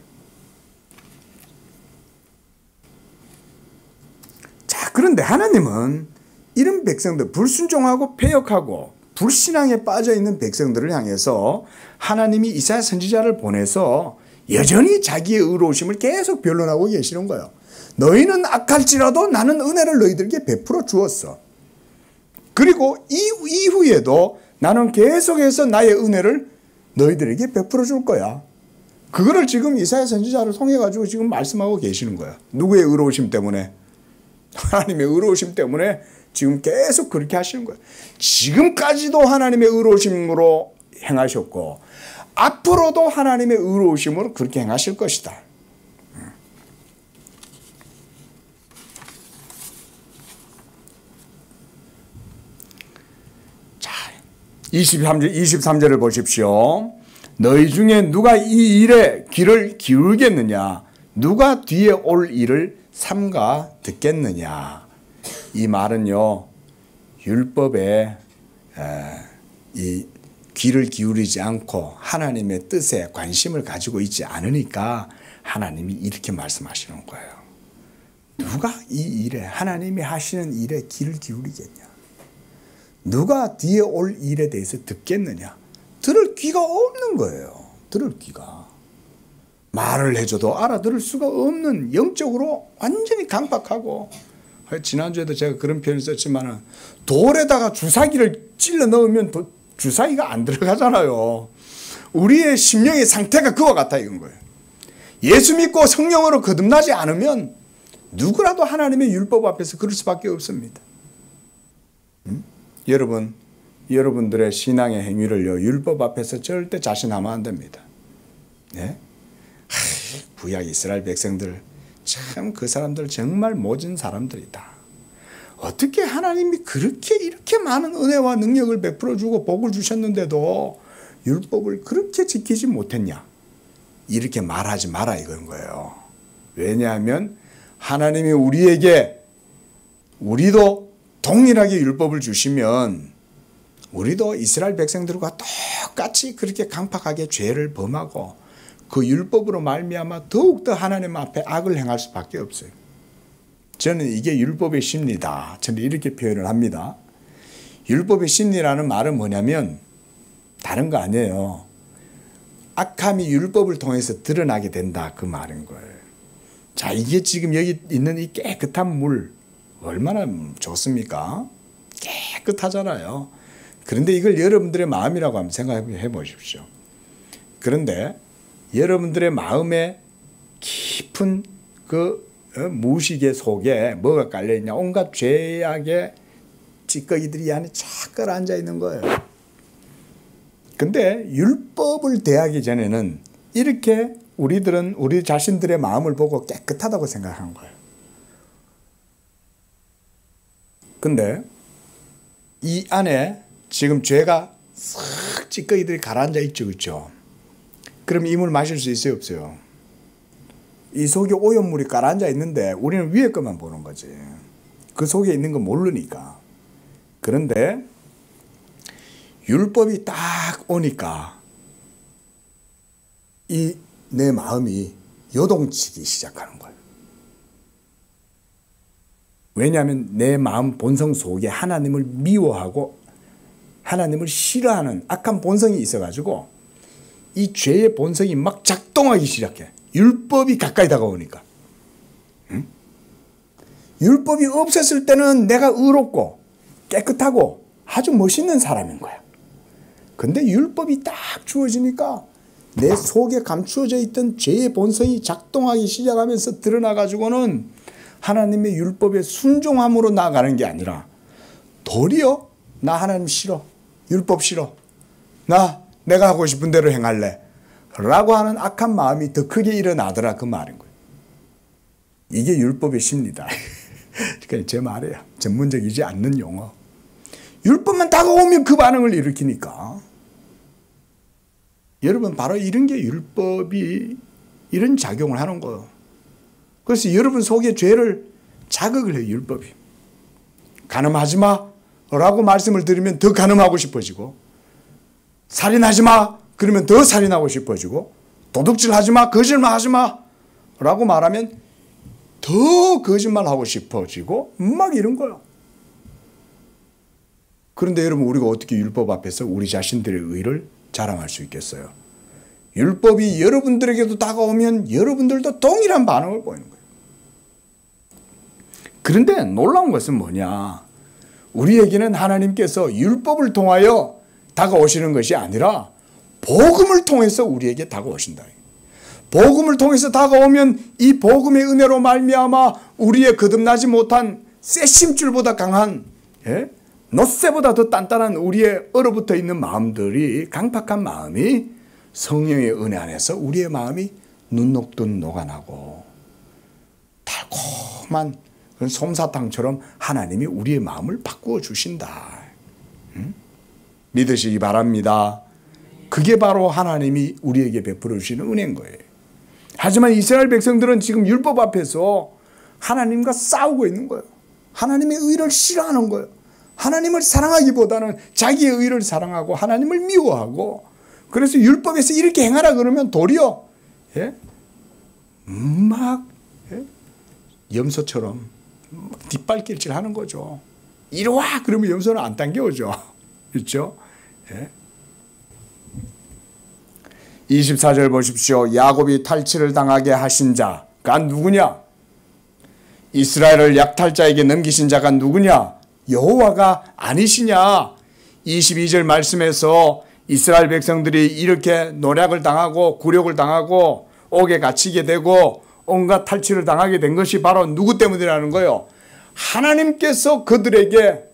Speaker 1: 자, 그런데 하나님은 이런 백성들, 불순종하고 패역하고 불신앙에 빠져 있는 백성들을 향해서 하나님이 이사야 선지자를 보내서 여전히 자기의 의로우심을 계속 변론하고 계시는 거예요. 너희는 악할지라도 나는 은혜를 너희들에게 베풀어 주었어. 그리고 이후에도 나는 계속해서 나의 은혜를 너희들에게 베풀어 줄 거야. 그거를 지금 이사야 선지자를 통해 가지고 지금 말씀하고 계시는 거야. 누구의 의로우심 때문에? 하나님의 의로우심 때문에 지금 계속 그렇게 하시는 거예요. 지금까지도 하나님의 의로우심으로 행하셨고 앞으로도 하나님의 의로우심으로 그렇게 행하실 것이다. 자, 23절을 보십시오. 너희 중에 누가 이 일에 귀를 기울겠느냐? 누가 뒤에 올 일을 삼가 듣겠느냐? 이 말은요, 율법에 이 귀를 기울이지 않고 하나님의 뜻에 관심을 가지고 있지 않으니까 하나님이 이렇게 말씀하시는 거예요. 누가 이 일에, 하나님이 하시는 일에 귀를 기울이겠냐? 누가 뒤에 올 일에 대해서 듣겠느냐? 들을 귀가 없는 거예요. 들을 귀가. 말을 해줘도 알아들을 수가 없는, 영적으로 완전히 강박하고, 지난주에도 제가 그런 표현을 썼지만 돌에다가 주사기를 찔러 넣으면 주사기가 안 들어가잖아요. 우리의 심령의 상태가 그와 같아 이건 거예요. 예수 믿고 성령으로 거듭나지 않으면 누구라도 하나님의 율법 앞에서 그럴 수밖에 없습니다. 여러분들의 신앙의 행위를요, 율법 앞에서 절대 자신하면 안 됩니다. 네? 구약 이스라엘 백성들, 참 그 사람들 정말 모진 사람들이다. 어떻게 하나님이 이렇게 많은 은혜와 능력을 베풀어 주고 복을 주셨는데도 율법을 그렇게 지키지 못했냐? 이렇게 말하지 마라 이건 거예요. 왜냐하면 하나님이 우리도 동일하게 율법을 주시면 우리도 이스라엘 백성들과 똑같이 그렇게 강팍하게 죄를 범하고 그 율법으로 말미암아 더욱더 하나님 앞에 악을 행할 수밖에 없어요. 저는 이게 율법의 심리다. 저는 이렇게 표현을 합니다. 율법의 심리라는 말은 뭐냐면 다른 거 아니에요. 악함이 율법을 통해서 드러나게 된다, 그 말인 거예요. 자, 이게 지금 여기 있는 이 깨끗한 물 얼마나 좋습니까? 깨끗하잖아요. 그런데 이걸 여러분들의 마음이라고 한번 생각해 보십시오. 그런데 여러분들의 마음에 깊은 그 무식의 속에 뭐가 깔려있냐, 온갖 죄악의 찌꺼기들이 이 안에 쫙 끌어앉아 있는 거예요. 근데 율법을 대하기 전에는 이렇게 우리들은 우리 자신들의 마음을 보고 깨끗하다고 생각한 거예요. 근데 이 안에 지금 죄가 싹 찌꺼기들이 가라앉아 있죠, 그렇죠? 그럼 이 물 마실 수 있어요, 없어요? 이 속에 오염물이 가라앉아 있는데 우리는 위에 것만 보는 거지. 그 속에 있는 거 모르니까. 그런데 율법이 딱 오니까 이 내 마음이 요동치기 시작하는 거예요. 왜냐하면 내 마음 본성 속에 하나님을 미워하고 하나님을 싫어하는 악한 본성이 있어가지고 이 죄의 본성이 막 작동하기 시작해. 율법이 가까이 다가오니까. 응? 율법이 없었을 때는 내가 의롭고 깨끗하고 아주 멋있는 사람인 거야. 근데 율법이 딱 주어지니까 내 속에 감추어져 있던 죄의 본성이 작동하기 시작하면서 드러나가지고는 하나님의 율법에 순종함으로 나아가는 게 아니라 도리어 나 하나님 싫어. 율법 싫어. 내가 하고 싶은 대로 행할래. 라고 하는 악한 마음이 더 크게 일어나더라, 그 말인 거예요. 이게 율법의 심리다. 그냥 제 말이에요. 전문적이지 않는 용어. 율법만 다가오면 그 반응을 일으키니까. 여러분, 바로 이런 게 율법이 이런 작용을 하는 거예요. 그래서 여러분 속에 죄를 자극을 해요, 율법이. 간음하지 마 라고 말씀을 드리면 더 간음하고 싶어지고, 살인하지 마 그러면 더 살인하고 싶어지고, 도둑질하지 마, 거짓말하지 마 라고 말하면 더 거짓말하고 싶어지고 막 이런 거예요. 그런데 여러분, 우리가 어떻게 율법 앞에서 우리 자신들의 의를 자랑할 수 있겠어요? 율법이 여러분들에게도 다가오면 여러분들도 동일한 반응을 보이는 거예요. 그런데 놀라운 것은 뭐냐? 우리에게는 하나님께서 율법을 통하여 다가오시는 것이 아니라 복음을 통해서 우리에게 다가오신다. 복음을 통해서 다가오면 이 복음의 은혜로 말미암아 우리의 거듭나지 못한 쇠심줄보다 강한, 놋쇠보다 더 단단한 우리의 얼어붙어 있는 마음들이, 강팍한 마음이 성령의 은혜 안에서 우리의 마음이 눈 녹듯 녹아나고 달콤한 솜사탕처럼 하나님이 우리의 마음을 바꾸어 주신다. 믿으시기 바랍니다. 그게 바로 하나님이 우리에게 베풀어 주시는 은혜인 거예요. 하지만 이스라엘 백성들은 지금 율법 앞에서 하나님과 싸우고 있는 거예요. 하나님의 의를 싫어하는 거예요. 하나님을 사랑하기보다는 자기의 의를 사랑하고 하나님을 미워하고, 그래서 율법에서 이렇게 행하라 그러면 도리어 염소처럼 뒷발길질 하는 거죠. 이리 와 그러면 염소는 안 당겨오죠. 그렇죠? 24절 보십시오. 야곱이 탈취를 당하게 하신 자가 누구냐? 이스라엘을 약탈자에게 넘기신 자가 누구냐? 여호와가 아니시냐? 22절 말씀에서 이스라엘 백성들이 이렇게 노략을 당하고 굴욕을 당하고 옥에 갇히게 되고 온갖 탈취를 당하게 된 것이 바로 누구 때문이라는 거예요? 하나님께서 그들에게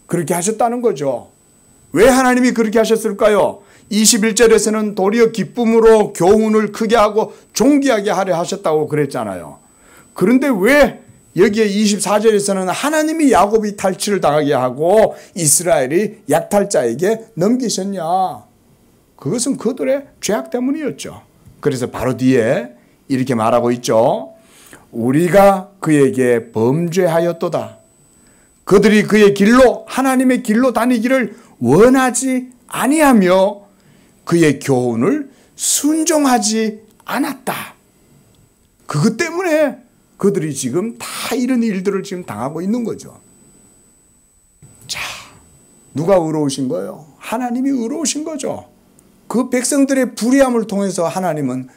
Speaker 1: 그렇게 하셨다는 거죠. 왜 하나님이 그렇게 하셨을까요? 21절에서는 도리어 기쁨으로 교훈을 크게 하고 존귀하게 하려 하셨다고 그랬잖아요. 그런데 왜 여기에 24절에서는 하나님이 야곱이 탈취를 당하게 하고 이스라엘이 약탈자에게 넘기셨냐? 그것은 그들의 죄악 때문이었죠. 그래서 바로 뒤에 이렇게 말하고 있죠. 우리가 그에게 범죄하였도다. 그들이 그의 길로, 하나님의 길로 다니기를 원하지 아니하며 그의 교훈을 순종하지 않았다. 그것 때문에 그들이 지금 다 이런 일들을 지금 당하고 있는 거죠. 자, 누가 의로우신 거예요? 하나님이 의로우신 거죠. 그 백성들의 불의함을 통해서 하나님은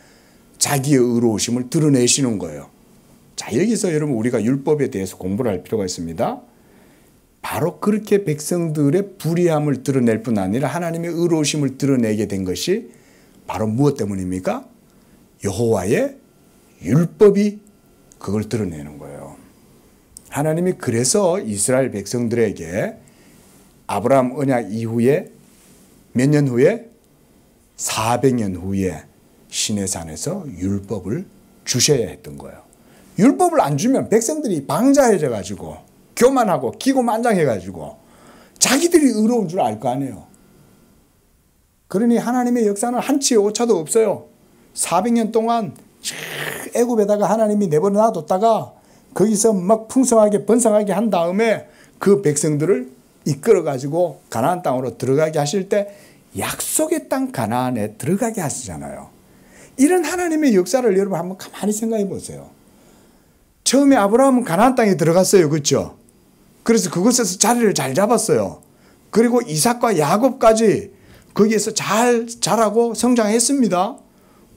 Speaker 1: 자기의 의로우심을 드러내시는 거예요. 자, 여기서 여러분 우리가 율법에 대해서 공부를 할 필요가 있습니다. 바로 그렇게 백성들의 불의함을 드러낼 뿐 아니라 하나님의 의로우심을 드러내게 된 것이 바로 무엇 때문입니까? 여호와의 율법이 그걸 드러내는 거예요. 하나님이 그래서 이스라엘 백성들에게 아브라함 언약 이후에 몇 년 후에 400년 후에 시내산에서 율법을 주셔야 했던 거예요. 율법을 안 주면 백성들이 방자해져 가지고 교만하고 기고만장해 가지고 자기들이 의로운 줄 알 거 아니에요. 그러니 하나님의 역사는 한치의 오차도 없어요. 400년 동안 애굽에다가 하나님이 내버려 놔뒀다가 거기서 막 풍성하게 번성하게 한 다음에 그 백성들을 이끌어 가지고 가나안 땅으로 들어가게 하실 때 약속의 땅 가나안에 들어가게 하시잖아요. 이런 하나님의 역사를 여러분 한번 가만히 생각해 보세요. 처음에 아브라함은 가나안 땅에 들어갔어요. 그렇죠? 그래서 그곳에서 자리를 잘 잡았어요. 그리고 이삭과 야곱까지 거기에서 잘 자라고 성장했습니다.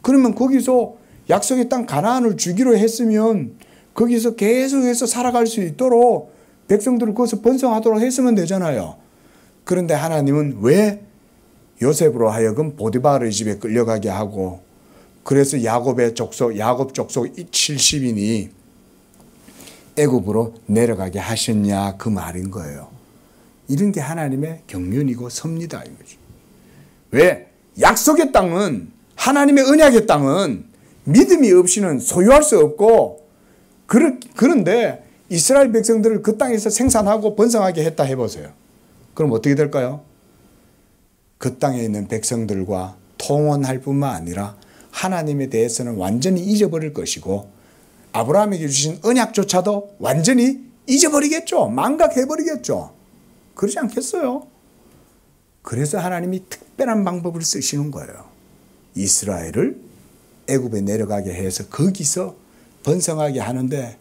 Speaker 1: 그러면 거기서 약속의 땅 가나안을 주기로 했으면 거기서 계속해서 살아갈 수 있도록 백성들을 거기서 번성하도록 했으면 되잖아요. 그런데 하나님은 왜 요셉으로 하여금 보디바르의 집에 끌려가게 하고 그래서 야곱 족속 70인이 애굽으로 내려가게 하셨냐 그 말인 거예요. 이런 게 하나님의 경륜이고 섭니다 이거죠. 왜? 약속의 땅은 하나님의 언약의 땅은 믿음이 없이는 소유할 수 없고 그런데 이스라엘 백성들을 그 땅에서 생산하고 번성하게 했다 해보세요. 그럼 어떻게 될까요? 그 땅에 있는 백성들과 통혼할 뿐만 아니라 하나님에 대해서는 완전히 잊어버릴 것이고 아브라함에게 주신 언약조차도 완전히 잊어버리겠죠. 망각해버리겠죠. 그러지 않겠어요? 그래서 하나님이 특별한 방법을 쓰시는 거예요. 이스라엘을 애굽에 내려가게 해서 거기서 번성하게 하는데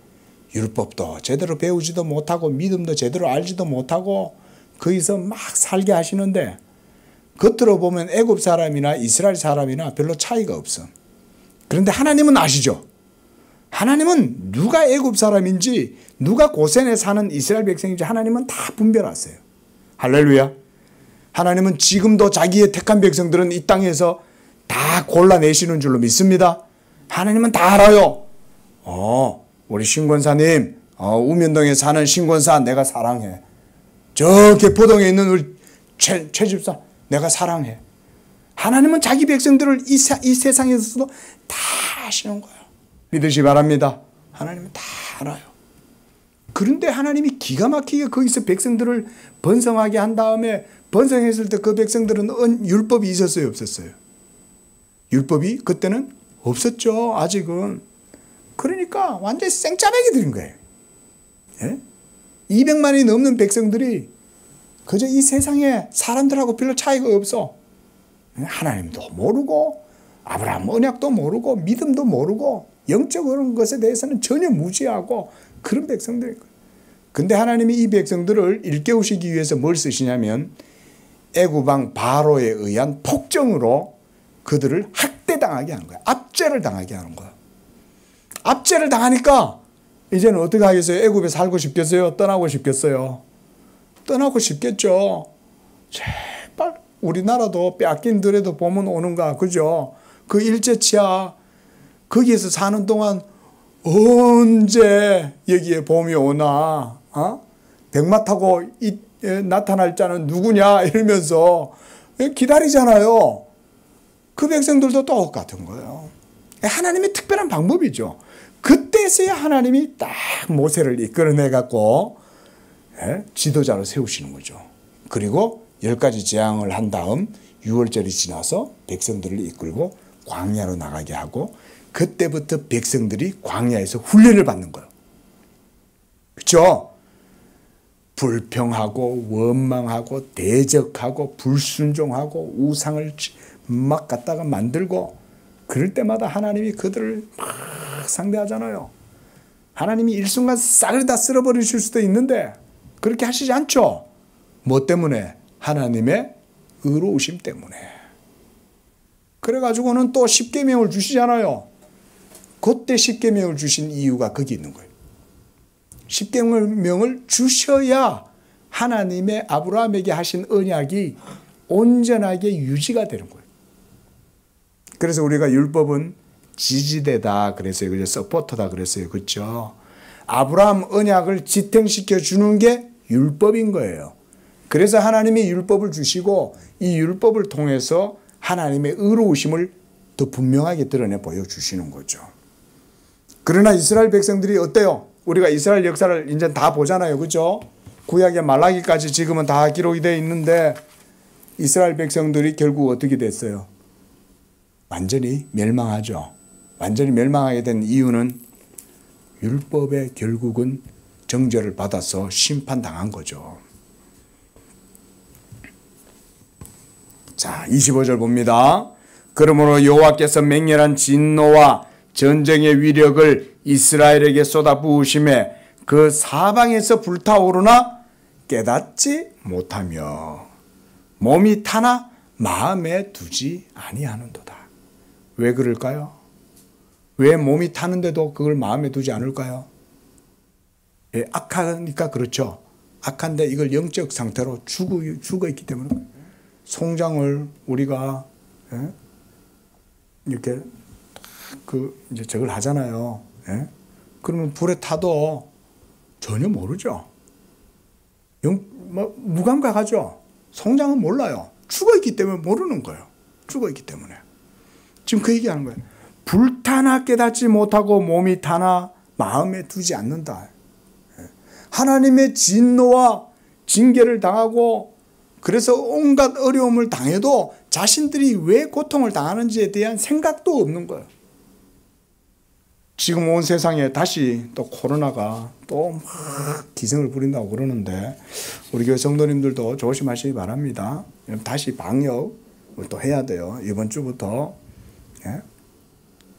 Speaker 1: 율법도 제대로 배우지도 못하고 믿음도 제대로 알지도 못하고 거기서 막 살게 하시는데 겉으로 보면 애굽 사람이나 이스라엘 사람이나 별로 차이가 없어. 그런데 하나님은 아시죠? 하나님은 누가 애굽 사람인지 누가 고센에 사는 이스라엘 백성인지 하나님은 다 분별하세요. 할렐루야. 하나님은 지금도 자기의 택한 백성들은 이 땅에서 다 골라내시는 줄로 믿습니다. 하나님은 다 알아요. 우리 신권사님, 우면동에 사는 신권사 내가 사랑해. 저 개포동에 있는 우리 최 집사 내가 사랑해. 하나님은 자기 백성들을 이 세상에서도 다 아시는 거예요. 믿으시 바랍니다. 하나님은 다 알아요. 그런데 하나님이 기가 막히게 거기서 백성들을 번성하게 한 다음에 번성했을 때 그 백성들은 율법이 있었어요? 없었어요? 율법이 그때는 없었죠. 아직은. 그러니까 완전히 생짜배기 들인 거예요. 예? 200만이 넘는 백성들이 그저 이 세상에 사람들하고 별로 차이가 없어. 하나님도 모르고 아브라함 언약도 모르고 믿음도 모르고 영적인 것에 대해서는 전혀 무지하고 그런 백성들일 거예요. 근데 하나님이 이 백성들을 일깨우시기 위해서 뭘 쓰시냐면 애굽왕 바로에 의한 폭정으로 그들을 학대당하게 하는 거예요. 압제를 당하게 하는 거예요. 압제를 당하니까 이제는 어떻게 하겠어요? 애굽에 살고 싶겠어요? 떠나고 싶겠어요? 떠나고 싶겠죠. 제발 우리나라도 빼앗긴 들에도 보면 오는가 그죠? 그 일제치하 거기에서 사는 동안 언제 여기에 봄이 오나 백마 타고 나타날 자는 누구냐 이러면서 기다리잖아요. 그 백성들도 똑같은 거예요. 하나님의 특별한 방법이죠. 그때서야 하나님이 딱 모세를 이끌어내 갖고 지도자로 세우시는 거죠. 그리고 10가지 재앙을 한 다음 6월절이 지나서 백성들을 이끌고 광야로 나가게 하고 그때부터 백성들이 광야에서 훈련을 받는 거예요. 그렇죠? 불평하고 원망하고 대적하고 불순종하고 우상을 막 갖다가 만들고 그럴 때마다 하나님이 그들을 막 상대하잖아요. 하나님이 일순간 싹을 다 쓸어버리실 수도 있는데 그렇게 하시지 않죠. 뭐 때문에? 하나님의 의로우심 때문에. 그래가지고는 또 십계명을 주시잖아요. 그때 십계명을 주신 이유가 거기 있는 거예요. 십계명을 주셔야 하나님의 아브라함에게 하신 언약이 온전하게 유지가 되는 거예요. 그래서 우리가 율법은 지지대다 그랬어요. 그죠? 서포터다 그랬어요. 그렇죠? 아브라함 언약을 지탱시켜 주는 게 율법인 거예요. 그래서 하나님이 율법을 주시고 이 율법을 통해서 하나님의 의로우심을 더 분명하게 드러내 보여주시는 거죠. 그러나 이스라엘 백성들이 어때요? 우리가 이스라엘 역사를 이제 다 보잖아요. 그렇죠? 구약의 말라기까지 지금은 다 기록이 되어 있는데 이스라엘 백성들이 결국 어떻게 됐어요? 완전히 멸망하죠. 완전히 멸망하게 된 이유는 율법에 결국은 정죄를 받아서 심판당한 거죠. 자, 25절 봅니다. 그러므로 여호와께서 맹렬한 진노와 전쟁의 위력을 이스라엘에게 쏟아부으심에 그 사방에서 불타오르나 깨닫지 못하며 몸이 타나 마음에 두지 아니하는도다. 왜 그럴까요? 왜 몸이 타는데도 그걸 마음에 두지 않을까요? 예, 악하니까 그렇죠. 악한데 이걸 영적 상태로 죽어 있기 때문에 송장을 우리가 예? 이렇게 이제 저걸 하잖아요. 예? 그러면 불에 타도 전혀 모르죠. 무감각하죠. 송장은 몰라요. 죽어 있기 때문에 모르는 거예요. 죽어 있기 때문에. 지금 그 얘기하는 거예요. 불타나 깨닫지 못하고 몸이 타나 마음에 두지 않는다. 하나님의 진노와 징계를 당하고 그래서 온갖 어려움을 당해도 자신들이 왜 고통을 당하는지에 대한 생각도 없는 거예요. 지금 온 세상에 다시 또 코로나가 또 막 기승을 부린다고 그러는데 우리 교회 성도님들도 조심하시기 바랍니다. 다시 방역을 또 해야 돼요. 이번 주부터. 예?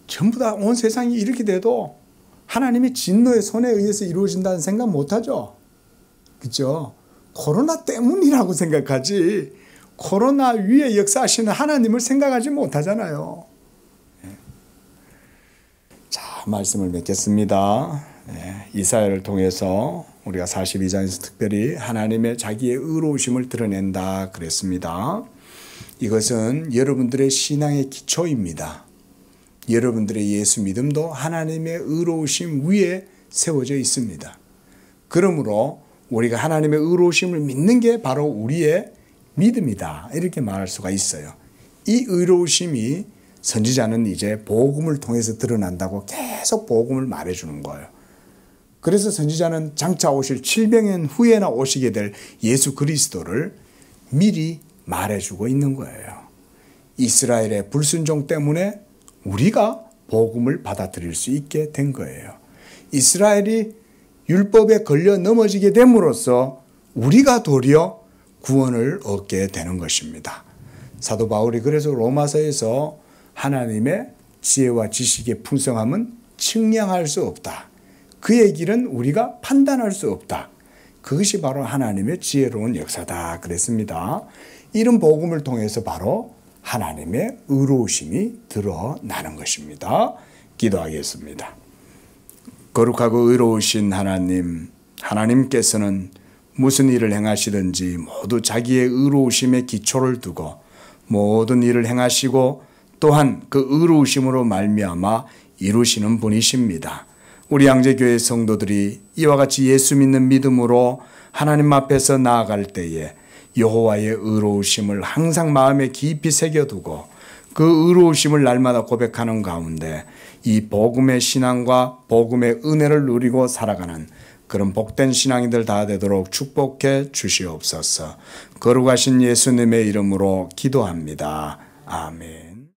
Speaker 1: 전부 다 온 세상이 이렇게 돼도 하나님의 진노의 손에 의해서 이루어진다는 생각 못하죠. 그렇죠? 코로나 때문이라고 생각하지 코로나 위에 역사하시는 하나님을 생각하지 못하잖아요. 자, 말씀을 맺겠습니다. 이사야를 통해서 우리가 42장에서 특별히 하나님의 자기의 의로우심을 드러낸다 그랬습니다. 이것은 여러분들의 신앙의 기초입니다. 여러분들의 예수 믿음도 하나님의 의로우심 위에 세워져 있습니다. 그러므로 우리가 하나님의 의로우심을 믿는 게 바로 우리의 믿음이다. 이렇게 말할 수가 있어요. 이 의로우심이 선지자는 이제 복음을 통해서 드러난다고 계속 복음을 말해주는 거예요. 그래서 선지자는 장차 오실 700년 후에나 오시게 될 예수 그리스도를 미리 말해주고 있는 거예요. 이스라엘의 불순종 때문에 우리가 복음을 받아들일 수 있게 된 거예요. 이스라엘이 율법에 걸려 넘어지게 됨으로써 우리가 도리어 구원을 얻게 되는 것입니다. 사도 바울이 그래서 로마서에서 하나님의 지혜와 지식의 풍성함은 측량할 수 없다. 그의 길은 우리가 판단할 수 없다. 그것이 바로 하나님의 지혜로운 역사다 그랬습니다. 이런 복음을 통해서 바로 하나님의 의로우심이 드러나는 것입니다. 기도하겠습니다. 거룩하고 의로우신 하나님, 하나님께서는 무슨 일을 행하시든지 모두 자기의 의로우심에 기초를 두고 모든 일을 행하시고 또한 그 의로우심으로 말미암아 이루시는 분이십니다. 우리 양재교회 성도들이 이와 같이 예수 믿는 믿음으로 하나님 앞에서 나아갈 때에 여호와의 의로우심을 항상 마음에 깊이 새겨두고 그 의로우심을 날마다 고백하는 가운데 이 복음의 신앙과 복음의 은혜를 누리고 살아가는 그런 복된 신앙이들 다 되도록 축복해 주시옵소서. 거룩하신 예수님의 이름으로 기도합니다. 아멘.